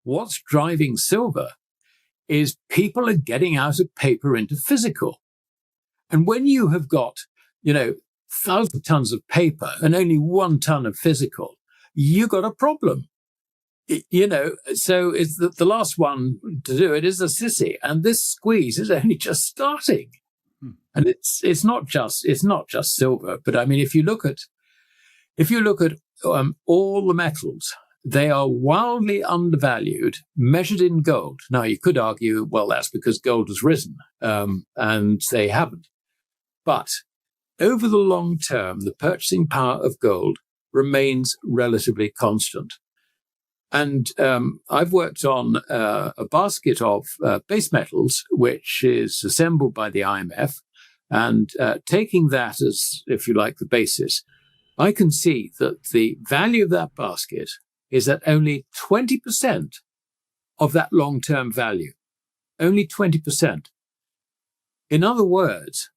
what's driving silver is people are getting out of paper into physical. And when you have got, thousands of tons of paper and only 1 ton of physical, you got a problem. So it's the last one to do it is a sissy, and this squeeze is only just starting. And it's not just silver, but I mean, if you look at all the metals, they are wildly undervalued, measured in gold. Now, you could argue, well, that's because gold has risen, and they haven't. But over the long term, the purchasing power of gold remains relatively constant. And I've worked on a basket of base metals, which is assembled by the IMF, and taking that as, if you like, the basis, I can see that the value of that basket is at only 20% of that long-term value. Only 20%. In other words,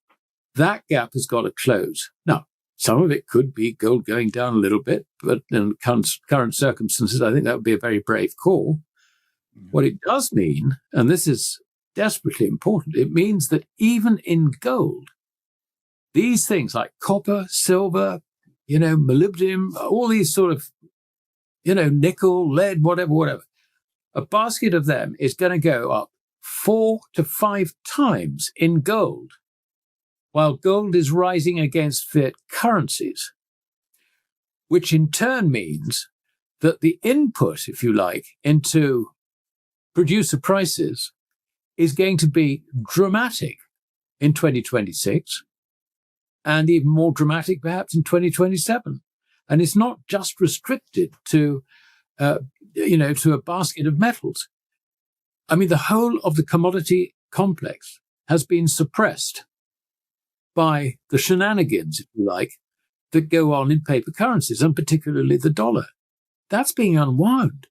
that gap has got to close. Now, some of it could be gold going down a little bit, but in current circumstances, I think that would be a very brave call. What it does mean, and this is desperately important, it means that even in gold, these things like copper, silver, molybdenum, all these sort of, nickel, lead, whatever, a basket of them is going to go up 4 to 5 times in gold, while gold is rising against fiat currencies, which in turn means that the input, if you like, into producer prices is going to be dramatic in 2026 and even more dramatic perhaps in 2027. And it's not just restricted to, to a basket of metals. I mean, the whole of the commodity complex has been suppressed by the shenanigans, if you like, that go on in paper currencies, and particularly the dollar. That's being unwound.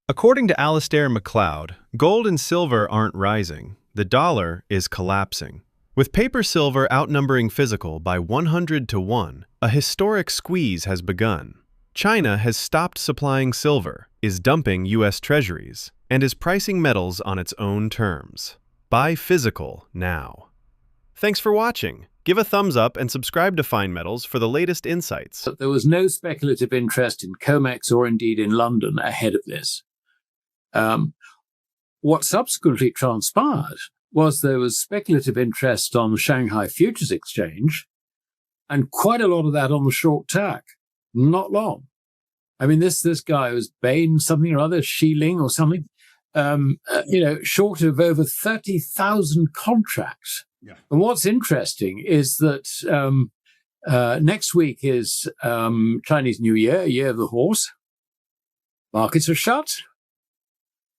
According to Alasdair Macleod, gold and silver aren't rising. The dollar is collapsing. With paper silver outnumbering physical by 100 to 1, a historic squeeze has begun. China has stopped supplying silver, is dumping US Treasuries, and is pricing metals on its own terms. Buy physical now. Thanks for watching. Give a thumbs up and subscribe to Fine Metals for the latest insights. There was no speculative interest in COMEX or indeed in London ahead of this. What subsequently transpired was there was speculative interest on the Shanghai Futures Exchange, and quite a lot of that on the short tack. Not long. I mean, this guy was Bain something or other, Shilin or something, short of over 30,000 contracts. Yeah. And what's interesting is that next week is Chinese New Year, Year of the Horse. Markets are shut.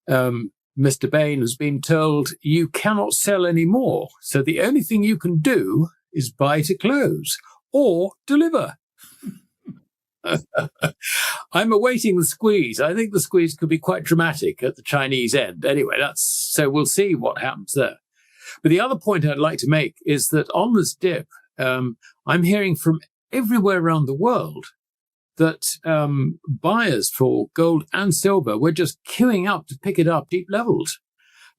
Mr. Bain has been told you cannot sell anymore. So the only thing you can do is buy to close or deliver. I'm awaiting the squeeze. I think the squeeze could be quite dramatic at the Chinese end. Anyway, so we'll see what happens there. But the other point I'd like to make is that on this dip, I'm hearing from everywhere around the world that buyers for gold and silver were just queuing up to pick it up deep levels.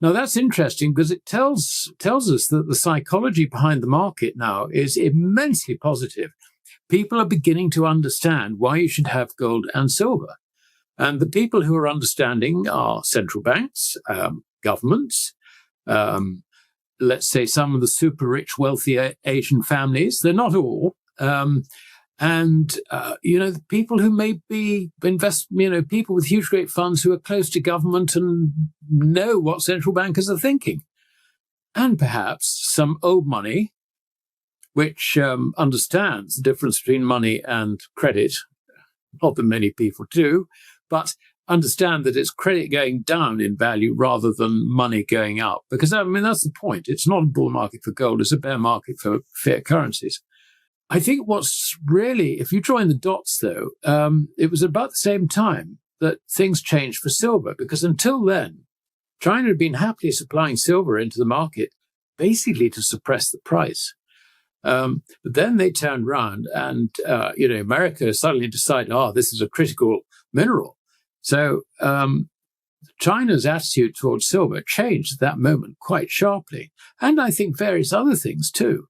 Now, that's interesting because it tells us that the psychology behind the market now is immensely positive. People are beginning to understand why you should have gold and silver. And the people who are understanding are central banks, governments, let's say some of the super rich, wealthy Asian families. They're not all. The people who may be people with huge, great funds who are close to government and know what central bankers are thinking. And perhaps some old money, which understands the difference between money and credit. Not that many people do, but understand that it's credit going down in value rather than money going up. Because, that's the point. It's not a bull market for gold. It's a bear market for fiat currencies. I think what's really, if you join the dots, though, it was about the same time that things changed for silver, because until then, China had been happily supplying silver into the market basically to suppress the price. But then they turned around and, America suddenly decided, this is a critical mineral. So China's attitude towards silver changed at that moment quite sharply, and I think various other things too.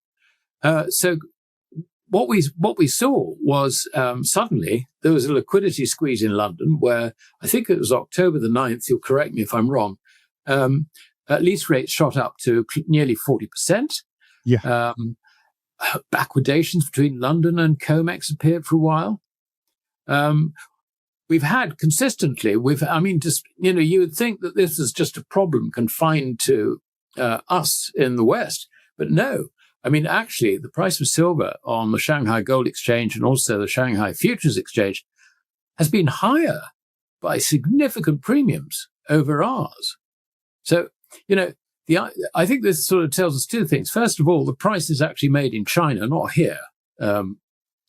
So what we saw was suddenly there was a liquidity squeeze in London, where I think it was October the 9th. You'll correct me if I'm wrong. Lease rates shot up to nearly 40%. Yeah. Backwardations between London and COMEX appeared for a while. We've had consistently, you would think that this is just a problem confined to us in the West, but no. I mean, actually, the price of silver on the Shanghai Gold Exchange and also the Shanghai Futures Exchange has been higher by significant premiums over ours. So, I think this sort of tells us two things. First of all, the price is actually made in China, not here,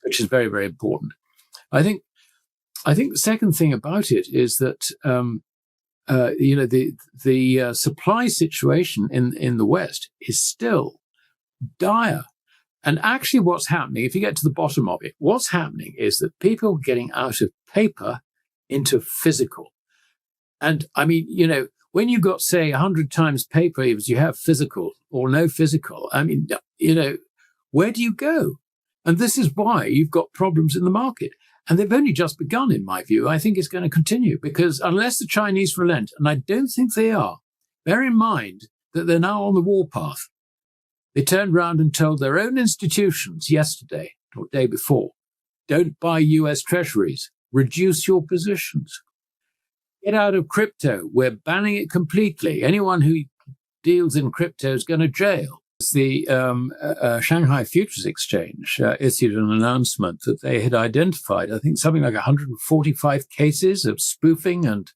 which is very, very important. I think the second thing about it is that the supply situation in the West is still dire. And actually, what's happening, if you get to the bottom of it, what's happening is that people are getting out of paper into physical. And I mean, when you've got, say, 100 times paper, as you have physical or no physical, I mean, where do you go? And this is why you've got problems in the market. And they've only just begun, in my view. I think it's going to continue because unless the Chinese relent, and I don't think they are, bear in mind that they're now on the warpath. They turned around and told their own institutions yesterday or day before, don't buy US Treasuries, reduce your positions. Get out of crypto. We're banning it completely. Anyone who deals in crypto is going to jail. The Shanghai Futures Exchange issued an announcement that they had identified, I think, something like 145 cases of spoofing and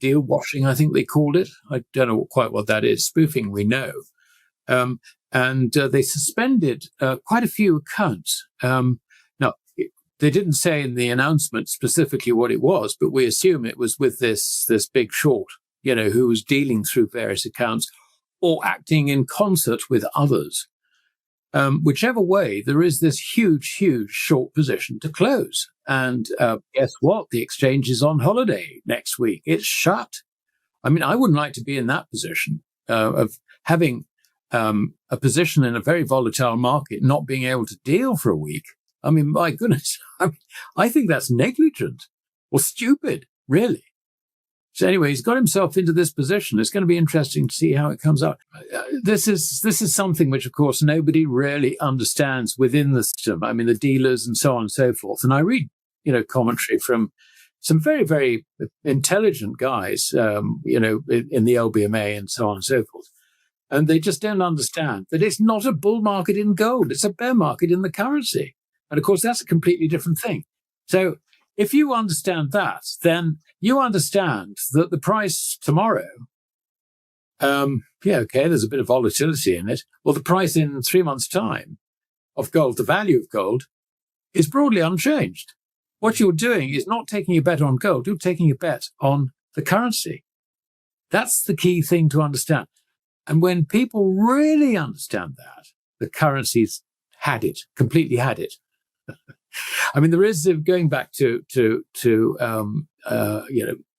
deal washing, I think they called it. I don't know quite what that is. Spoofing, we know. And they suspended quite a few accounts. Now, they didn't say in the announcement specifically what it was, but we assume it was with this big short, who was dealing through various accounts or acting in concert with others. Whichever way, there is this huge, huge short position to close. And guess what? The exchange is on holiday next week. It's shut. I mean, I wouldn't like to be in that position of having a position in a very volatile market, not being able to deal for a week. I mean, my goodness, I think that's negligent or stupid, really. So anyway, he's got himself into this position. It's going to be interesting to see how it comes out. This is something which, of course, nobody really understands within the system. I mean, the dealers and so on and so forth. And I read, commentary from some very, very intelligent guys, in the LBMA and so on and so forth. And they just don't understand that it's not a bull market in gold. It's a bear market in the currency. And of course, that's a completely different thing. So if you understand that, then you understand that the price tomorrow, there's a bit of volatility in it. Well, the price in 3 months' time of gold, the value of gold, is broadly unchanged. What you're doing is not taking a bet on gold. You're taking a bet on the currency. That's the key thing to understand. And when people really understand that, the currency's completely had it. I mean, there is, going back to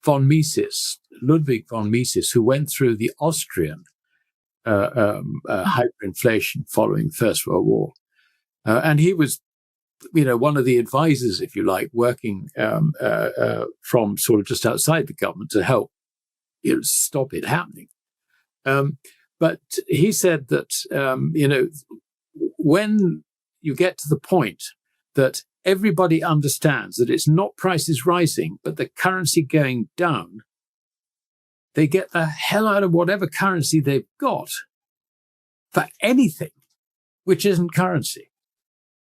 von Mises, Ludwig von Mises, who went through the Austrian hyperinflation following the First World War. And he was, one of the advisors, if you like, working from sort of just outside the government to help stop it happening. But he said that, when you get to the point that everybody understands that it's not prices rising, but the currency going down, they get the hell out of whatever currency they've got for anything which isn't currency.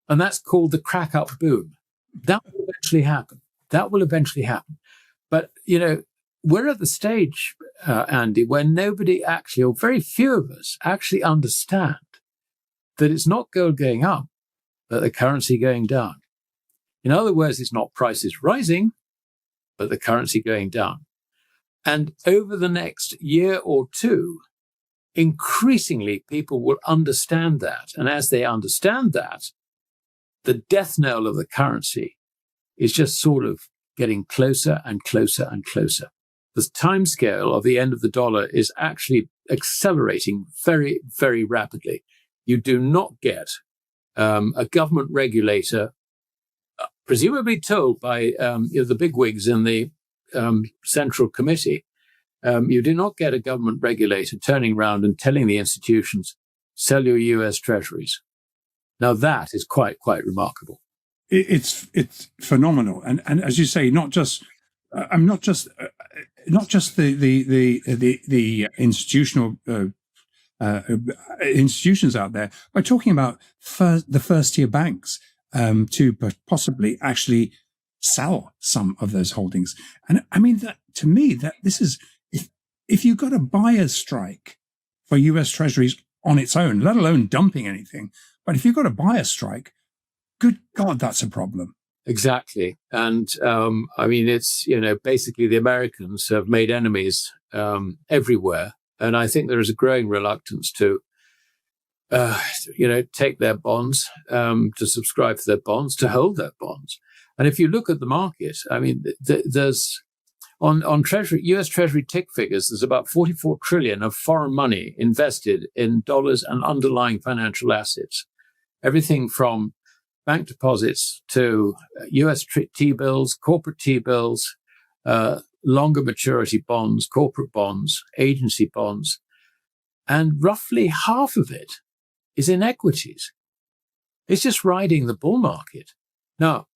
And that's called the crack up boom. That will eventually happen. But, we're at the stage, Andy, where nobody actually, or very few of us actually understand that it's not gold going up, but the currency going down. In other words, it's not prices rising, but the currency going down. And over the next year or two, increasingly people will understand that. And as they understand that, the death knell of the currency is just sort of getting closer and closer and closer. the timescale of the end of the dollar is actually accelerating very, very rapidly. You do not get a government regulator, presumably told by the bigwigs in the Central Committee, you do not get a government regulator turning around and telling the institutions, sell your US Treasuries. Now that is quite remarkable. It's phenomenal, and as you say, not just the institutional institutions out there. We're talking about the first tier banks to possibly actually sell some of those holdings. And I mean, that to me, that this is, if you've got a buyer's strike for US Treasuries on its own, let alone dumping anything, but if you've got a buyer's strike, good God, that's a problem. Exactly. And I mean, it's, basically the Americans have made enemies everywhere. And I think there is a growing reluctance to, take their bonds, to subscribe to their bonds, to hold their bonds. And if you look at the market, I mean, there's on Treasury, US Treasury tick figures, there's about 44 trillion of foreign money invested in dollars and underlying financial assets. Everything from bank deposits to US T-bills, corporate T-bills, longer maturity bonds, corporate bonds, agency bonds, and roughly half of it is in equities. It's just riding the bull market. Now,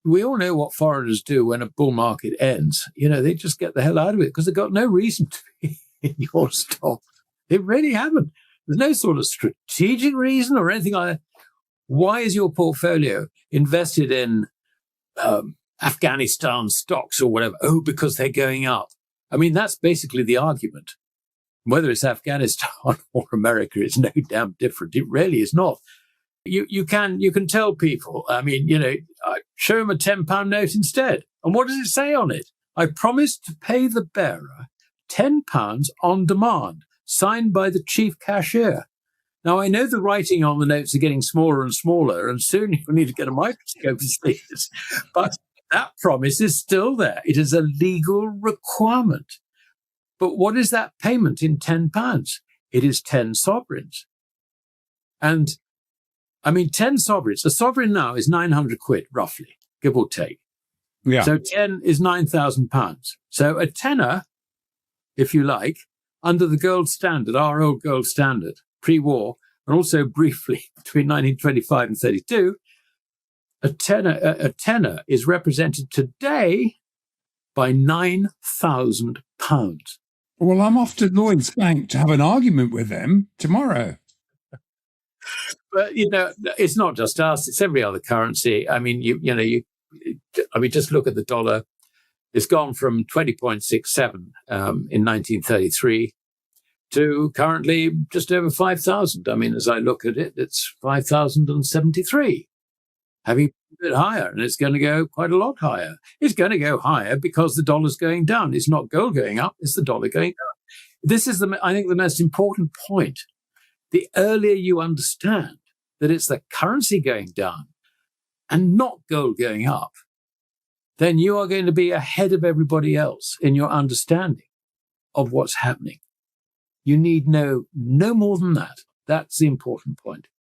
we all know what foreigners do when a bull market ends. They just get the hell out of it because they've got no reason to be in your stock. They really haven't. There's no sort of strategic reason or anything like that. Why is your portfolio invested in Afghanistan stocks or whatever? Oh, because they're going up. I mean, that's basically the argument. Whether it's Afghanistan or America, it's no damn different. It really is not. You can tell people, I mean, show them a £10 note instead. And what does it say on it? I promise to pay the bearer £10 on demand, signed by the chief cashier. Now, I know the writing on the notes are getting smaller and smaller, and soon you'll need to get a microscope to see this. But that promise is still there. It is a legal requirement. But what is that payment in £10? It is 10 sovereigns. And I mean, 10 sovereigns. A sovereign now is 900 quid, roughly, give or take. Yeah. So 10 is £9,000. So a tenner, if you like, under the gold standard, our old gold standard, pre-war, and also briefly between 1925 and 32, a tenner is represented today by £9,000. Well, I'm off to Lloyd's Bank to have an argument with them tomorrow. But it's not just us; it's every other currency. I mean, just look at the dollar. It's gone from 20.67 in 1933 to currently just over 5,000. I mean, as I look at it, it's 5,073, having a bit higher, and it's going to go quite a lot higher. It's going to go higher because the dollar's going down. It's not gold going up; it's the dollar going down. This is I think, the most important point. The earlier you understand that it's the currency going down and not gold going up, then you are going to be ahead of everybody else in your understanding of what's happening. You need no more than that. That's the important point.